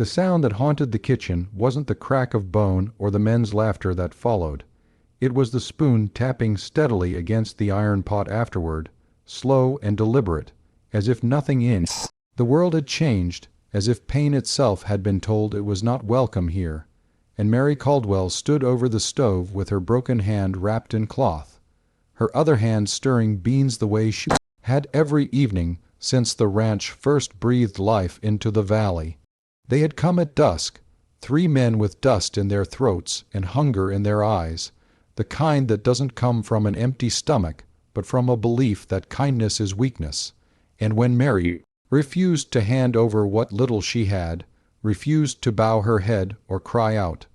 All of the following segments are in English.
The sound that haunted the kitchen wasn't the crack of bone or the men's laughter that followed. It was the spoon tapping steadily against the iron pot afterward, slow and deliberate, as if nothing in the world had changed, as if pain itself had been told it was not welcome here. And Mary Caldwell stood over the stove with her broken hand wrapped in cloth, her other hand stirring beans the way she had every evening since the ranch first breathed life into the valley. They had come at dusk, 3 men with dust in their throats and hunger in their eyes, the kind that doesn't come from an empty stomach, but from a belief that kindness is weakness. And when Mary refused to hand over what little she had, refused to bow her head or cry out,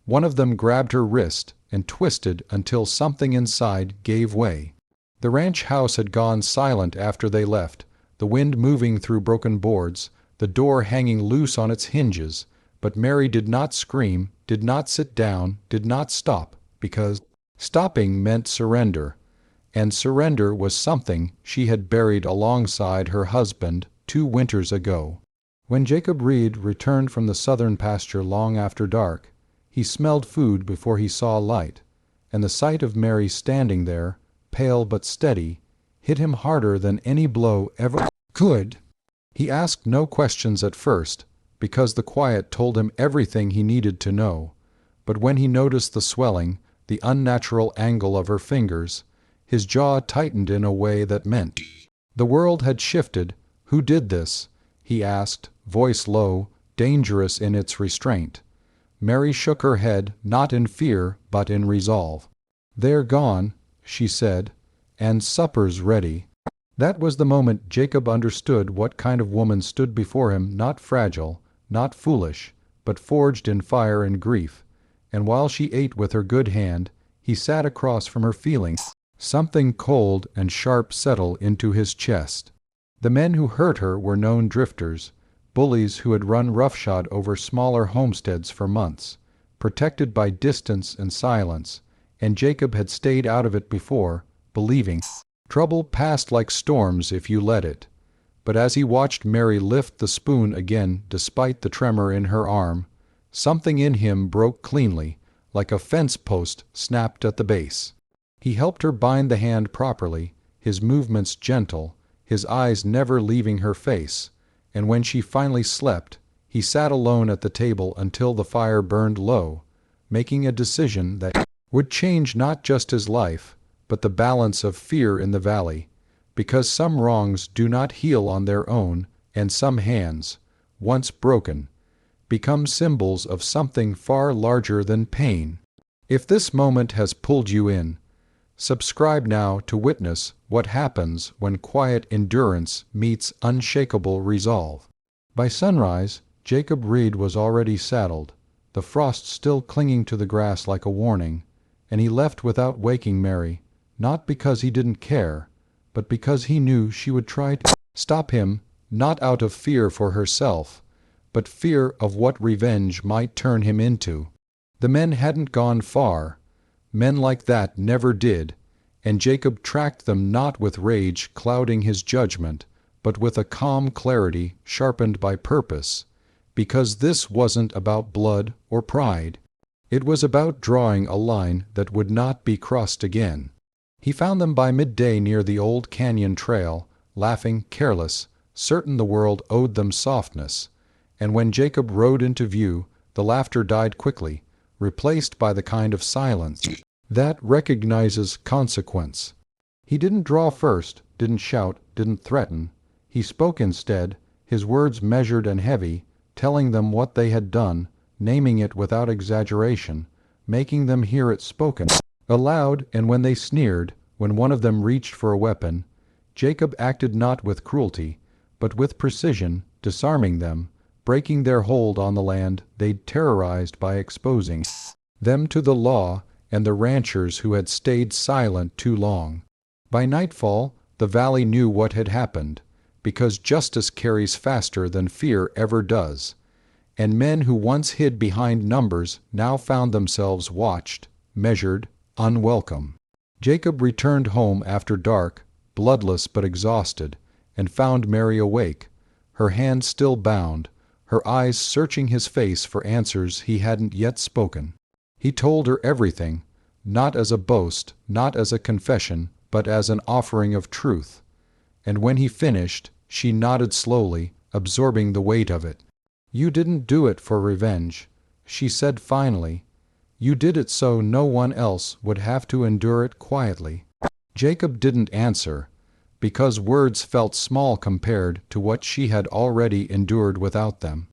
one of them grabbed her wrist and twisted until something inside gave way. The ranch house had gone silent after they left, the wind moving through broken boards, the door hanging loose on its hinges, but Mary did not scream, did not sit down, did not stop, because stopping meant surrender, and surrender was something she had buried alongside her husband 2 winters ago. When Jacob Reed returned from the southern pasture long after dark, he smelled food before he saw light, and the sight of Mary standing there, pale but steady, hit him harder than any blow ever could. He asked no questions at first, because the quiet told him everything he needed to know, but when he noticed the swelling, the unnatural angle of her fingers, his jaw tightened in a way that meant the world had shifted. Who did this? He asked, voice low, dangerous in its restraint. Mary shook her head, not in fear, but in resolve. "They're gone," she said, "and supper's ready." That was the moment Jacob understood what kind of woman stood before him, not fragile, not foolish, but forged in fire and grief. And while she ate with her good hand, he sat across from her, feeling something cold and sharp settle into his chest. The men who hurt her were known drifters, bullies who had run roughshod over smaller homesteads for months, protected by distance and silence, and Jacob had stayed out of it before, believing trouble passed like storms if you let it. But as he watched Mary lift the spoon again despite the tremor in her arm, something in him broke cleanly, like a fence post snapped at the base. He helped her bind the hand properly, his movements gentle, his eyes never leaving her face, and when she finally slept, he sat alone at the table until the fire burned low, making a decision that would change not just his life, but the balance of fear in the valley, because some wrongs do not heal on their own, and some hands, once broken, become symbols of something far larger than pain. If this moment has pulled you in, subscribe now to witness what happens when quiet endurance meets unshakable resolve. By sunrise, Jacob Reed was already saddled, the frost still clinging to the grass like a warning, and he left without waking Mary, not because he didn't care, but because he knew she would try to stop him, not out of fear for herself, but fear of what revenge might turn him into. The men hadn't gone far. Men like that never did, and Jacob tracked them not with rage clouding his judgment, but with a calm clarity sharpened by purpose, because this wasn't about blood or pride. It was about drawing a line that would not be crossed again. He found them by midday near the old canyon trail, laughing, careless, certain the world owed them softness, and when Jacob rode into view, the laughter died quickly, replaced by the kind of silence that recognizes consequence. He didn't draw first, didn't shout, didn't threaten. He spoke instead, his words measured and heavy, telling them what they had done, naming it without exaggeration, making them hear it spoken aloud. And when they sneered, when one of them reached for a weapon, Jacob acted not with cruelty, but with precision, disarming them, breaking their hold on the land they'd terrorized by exposing them to the law and the ranchers who had stayed silent too long. By nightfall, the valley knew what had happened, because justice carries faster than fear ever does, and men who once hid behind numbers now found themselves watched, measured, unwelcome. Jacob returned home after dark, bloodless but exhausted, and found Mary awake, her hand still bound, her eyes searching his face for answers he hadn't yet spoken. He told her everything, not as a boast, not as a confession, but as an offering of truth. And when he finished, she nodded slowly, absorbing the weight of it. "You didn't do it for revenge," she said finally. "You did it so no one else would have to endure it quietly." Jacob didn't answer, because words felt small compared to what she had already endured without them.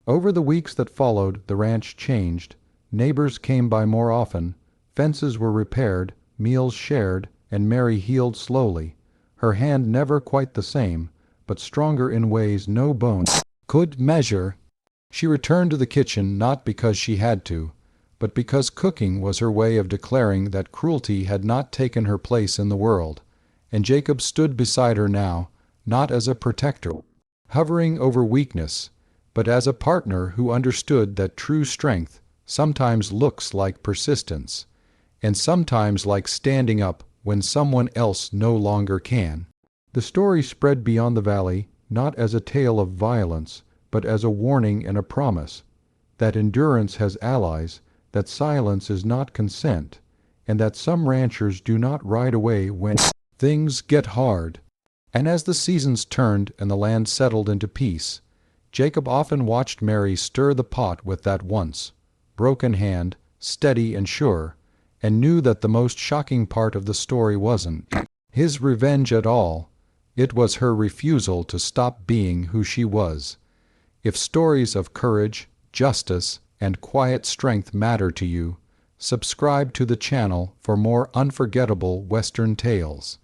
Over the weeks that followed, the ranch changed. Neighbors came by more often, fences were repaired, meals shared, and Mary healed slowly, her hand never quite the same, but stronger in ways no bone could measure. She returned to the kitchen not because she had to, but because cooking was her way of declaring that cruelty had not taken her place in the world, and Jacob stood beside her now, not as a protector, hovering over weakness, but as a partner who understood that true strength sometimes looks like persistence, and sometimes like standing up when someone else no longer can. The story spread beyond the valley, not as a tale of violence, but as a warning and a promise that endurance has allies, that silence is not consent, and that some ranchers do not ride away when things get hard. And as the seasons turned and the land settled into peace, Jacob often watched Mary stir the pot with that once broken hand, steady and sure, and knew that the most shocking part of the story wasn't his revenge at all. It was her refusal to stop being who she was. If stories of courage, justice, and quiet strength matter to you, subscribe to the channel for more unforgettable Western tales.